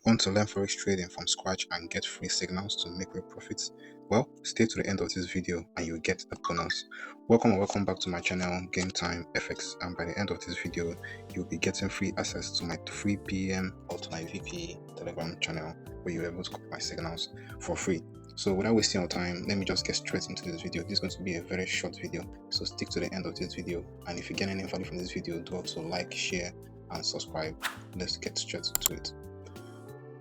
Want to learn Forex trading from scratch and get free signals to make real profits? Well, stay to the end of this video and you'll get the bonus. Welcome and welcome back to my channel, Game Time FX. And by the end of this video, you'll be getting free access to my free PM or to my VP Telegram channel where you're able to copy my signals for free. So without wasting your time, let me just get straight into this video. This is going to be a very short video, so stick to the end of this video. And if you get any value from this video, do also like, share, and subscribe. Let's get straight to it.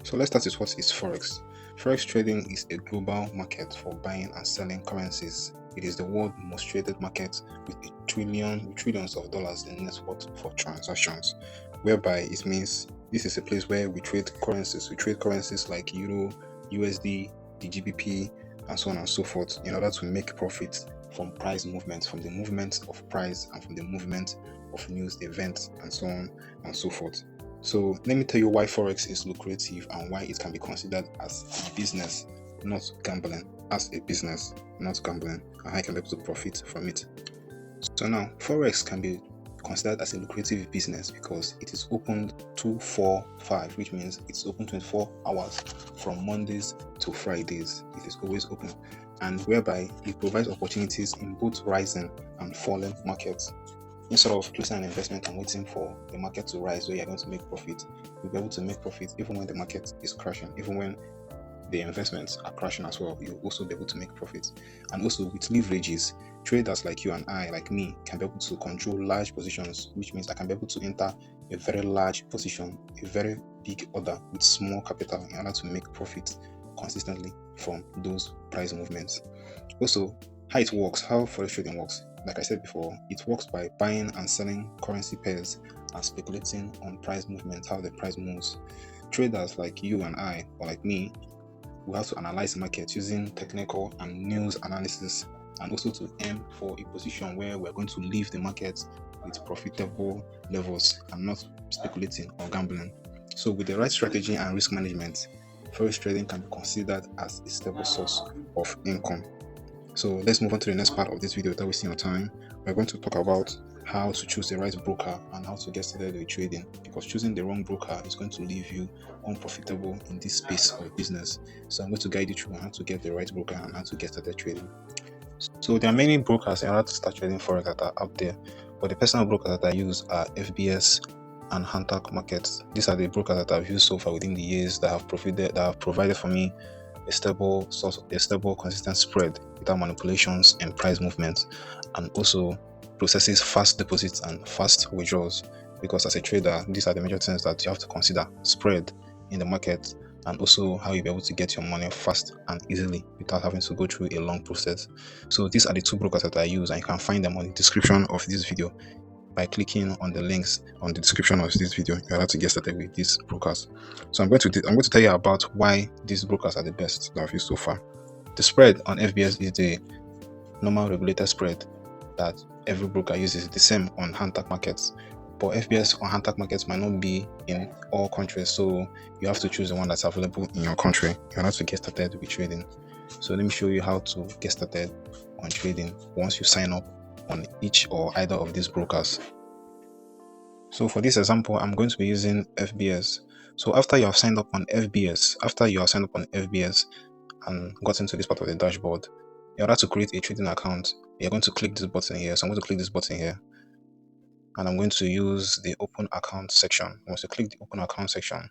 So let's start with what is Forex. Forex trading is a global market for buying and selling currencies. It is the world's most traded market with trillions of dollars in net worth for transactions, whereby it means this is a place where we trade currencies. We trade currencies like Euro, USD, the GBP, and so on and so forth in order to make profits from price movements, from the movement of price and from the movement of news events and so on and so forth. So let me tell you why Forex is lucrative and why it can be considered as a business, not gambling. As a business, not gambling, and how you can be able to profit from it. So now, Forex can be considered as a lucrative business because it is opened 2-4-5, which means it's open 24 hours from Mondays to Fridays. It is always open, and whereby it provides opportunities in both rising and falling markets. Instead of placing an investment and waiting for the market to rise where you're going to make profit, you'll be able to make profit even when the market is crashing, even when the investments are crashing as well. You'll also be able to make profits. And also with leverages, traders like you and I, like me, can be able to control large positions, which means I can be able to enter a very large position, a very big order with small capital in order to make profit consistently from those price movements. Also, how it works, how Forex trading works. Like I said before, it works by buying and selling currency pairs and speculating on price movement, how the price moves. Traders like you and I, or like me, we have to analyze the market using technical and news analysis, and also to aim for a position where we're going to leave the market with profitable levels and not speculating or gambling. So with the right strategy and risk management, Forex trading can be considered as a stable source of income. So let's move on to the next part of this video without wasting your time. We're going to talk about how to choose the right broker and how to get started with trading, because choosing the wrong broker is going to leave you unprofitable in this space of business. So I'm going to guide you through how to get the right broker and how to get started trading. So there are many brokers in order to start trading Forex that are out there, but the personal brokers that I use are FBS and Hunter Markets. These are the brokers that I've used so far within the years that have provided for me a stable, consistent spread without manipulations and price movements, and also processes fast deposits and fast withdrawals. Because as a trader, these are the major things that you have to consider: spread in the market, and also how you'll be able to get your money fast and easily without having to go through a long process. So these are the two brokers that I use, and you can find them on the description of this video by clicking on the links on the description of this video. You're allowed to get started with these brokers. So I'm going to tell you about why these brokers are the best that I've used so far. The spread on FBS is the normal regulated spread that every broker uses. The same on Hunter Markets, but FBS on Hunter Markets might not be in all countries, so you have to choose the one that's available in your country. You're allowed to get started with trading. So let me show you how to get started on trading once you sign up on each or either of these brokers. So for this example, I'm going to be using FBS. So after you have signed up on FBS, and got into this part of the dashboard, you're allowed to create a trading account. You're going to click this button here. So I'm going to click this button here, and I'm going to use the open account section. Once you click the open account section,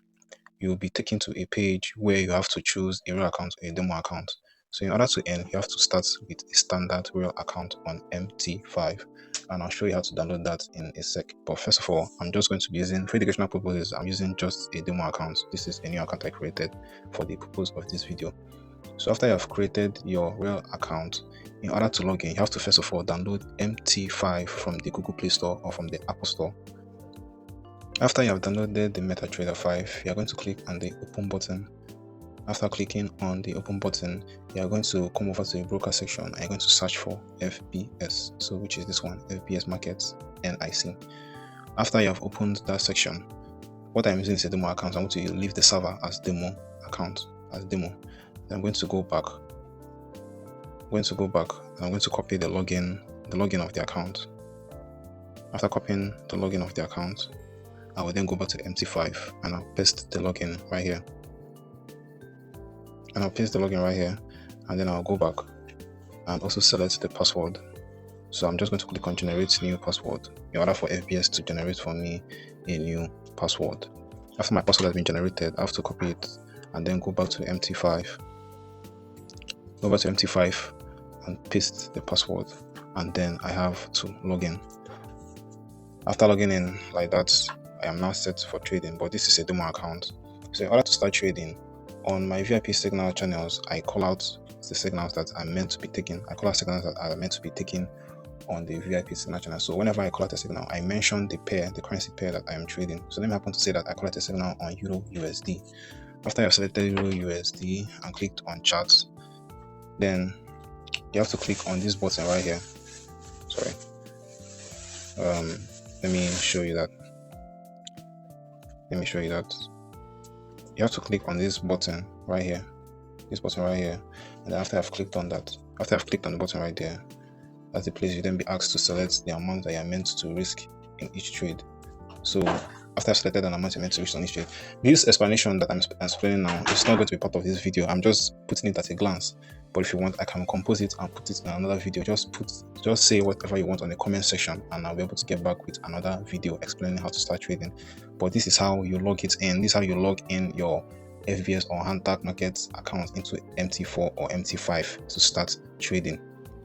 you'll be taken to a page where you have to choose a real account or a demo account. So in order to earn, you have to start with a standard real account on Mt4, and I'll show you how to download that in a sec. But first of all, I'm just going to be using, for educational purposes, I'm using just a demo account. This is a new account I created for the purpose of this video. So after you have created your real account, in order to log in, you have to first of all download Mt5 from the Google Play Store or from the Apple Store. After you have downloaded the MetaTrader 5, you are going to click on the open button. After clicking on the open button, you are going to come over to the broker section and you're going to search for FBS, so which is this one, FBS Markets NIC. After you have opened that section, what I'm using is a demo account. I'm going to leave the server as demo account, as demo. Then I'm going to go back. I'm going to copy the login of the account. After copying the login of the account, I will then go back to Mt5 and I'll paste the login right here. and I'll paste the login right here, and then I'll go back and also select the password. So I'm just going to click on generate new password in order for FBS to generate for me a new password. After my password has been generated, I have to copy it and then go back to Mt5. Go back to Mt5 and paste the password, and then I have to log in. After logging in like that, I am now set for trading, but this is a demo account. So in order to start trading, on my VIP signal channels, I call out the signals that are meant to be taken. I call out signals that are meant to be taken on the VIP signal channel. So whenever I call out a signal, I mention the pair, the currency pair that I am trading. So let me happen to say that I call out a signal on Euro USD. After I've selected Euro USD and clicked on charts, then you have to click on this button right here. Sorry. Let me show you that. You have to click on this button right here. And after I've clicked on that, after I've clicked on the button right there, that's the place you then be asked to select the amount that you are meant to risk in each trade. So after I've selected an amount you're meant to risk on each trade, this explanation that I'm explaining now is not going to be part of this video. I'm just putting it at a glance. But if you want, I can compose it and put it in another video. Just say whatever you want on the comment section, and I'll be able to get back with another video explaining how to start trading. But this is how you log it in. This is how you log in your FBS or hand tag markets account into Mt4 or Mt5 to start trading.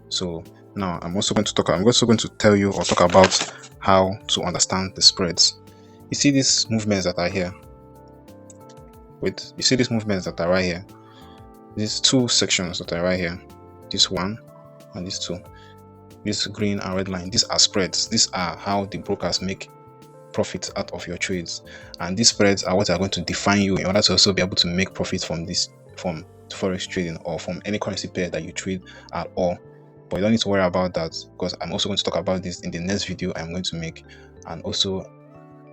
So now I'm also going to tell you or talk about how to understand the spreads. You see these movements that are here. You see these movements that are right here. These two sections that are right here, this one and this two, this green and red line, these are spreads. These are how the brokers make profits out of your trades, and these spreads are what are going to define you in order to also be able to make profits from forex trading or from any currency pair that you trade at all. But you don't need to worry about that, because I'm also going to talk about this in the next video I'm going to make. And also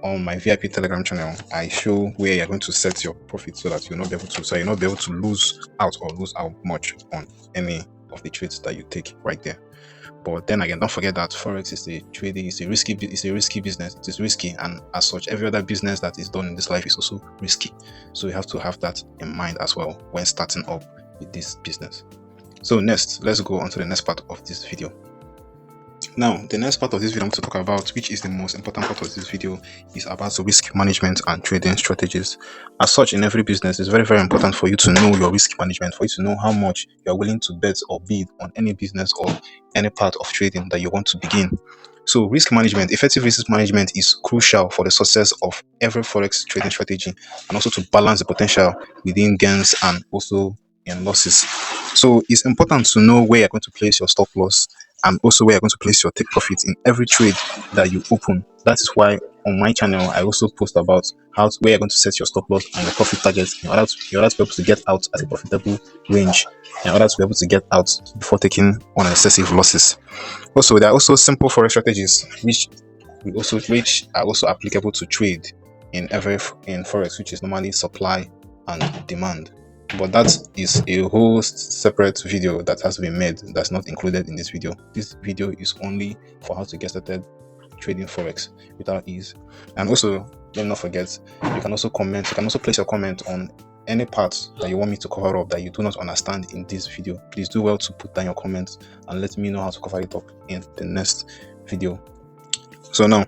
on my VIP Telegram channel, I show where you're going to set your profit so that you'll not be able to lose out much on any of the trades that you take right there. But then again, don't forget that Forex is a risky business. It is risky, and as such, every other business that is done in this life is also risky. So you have to have that in mind as well when starting up with this business. So next, let's go on to the next part of this video. Now, the next part of this video I'm going to talk about, which is the most important part of this video, is about risk management and trading strategies. As such, in every business, it's very, very important for you to know your risk management, for you to know how much you are willing to bet or bid on any business or any part of trading that you want to begin. So risk management, effective risk management, is crucial for the success of every Forex trading strategy, and also to balance the potential within gains and also in losses. So it's important to know where you're going to place your stop loss, and also where you're going to place your take profit in every trade that you open. That is why on my channel I also post about where you're going to set your stop loss and your profit targets in order to be able to get out at a profitable range, in order to be able to get out before taking on excessive losses. Also, there are also simple forex strategies which are also applicable to trade in forex, which is normally supply and demand. But that is a whole separate video that has to be made, that's not included in this video. This video is only for how to get started trading forex without ease. And also, let me not forget, you can also place your comment on any part that you want me to cover up that you do not understand in this video. Please do well to put down your comments and let me know how to cover it up in the next video. So now,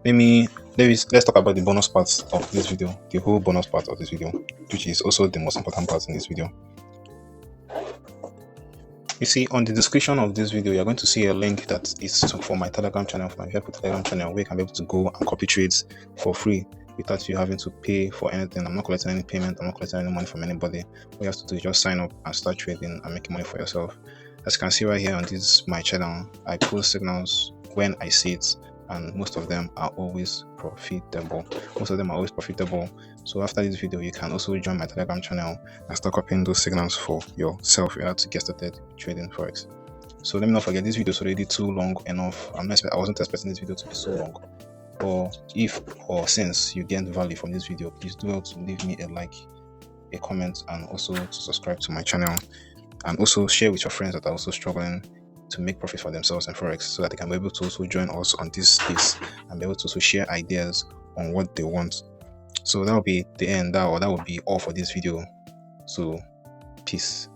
let's talk about the bonus parts of this video, the whole bonus part of this video, which is also the most important part in this video. You see, on the description of this video, you're going to see a link that is for my Telegram channel, for my VIP Telegram channel, where you can be able to go and copy trades for free without you having to pay for anything. I'm not collecting any payment, I'm not collecting any money from anybody. What you have to do is just sign up and start trading and making money for yourself. As you can see right here on my channel, I post signals when I see it, and most of them are always profitable. So after this video, you can also join my Telegram channel and start copying those signals for yourself in order to get started trading forex. So let me not forget, this video is already too long enough. I wasn't expecting this video to be so long. Or since you gained value from this video, please do well to leave me a like, a comment, and also to subscribe to my channel, and also share with your friends that are also struggling to make profit for themselves in forex, so that they can be able to also join us on this space and be able to also share ideas on what they want. So that will be the end, that will be all for this video. So Peace.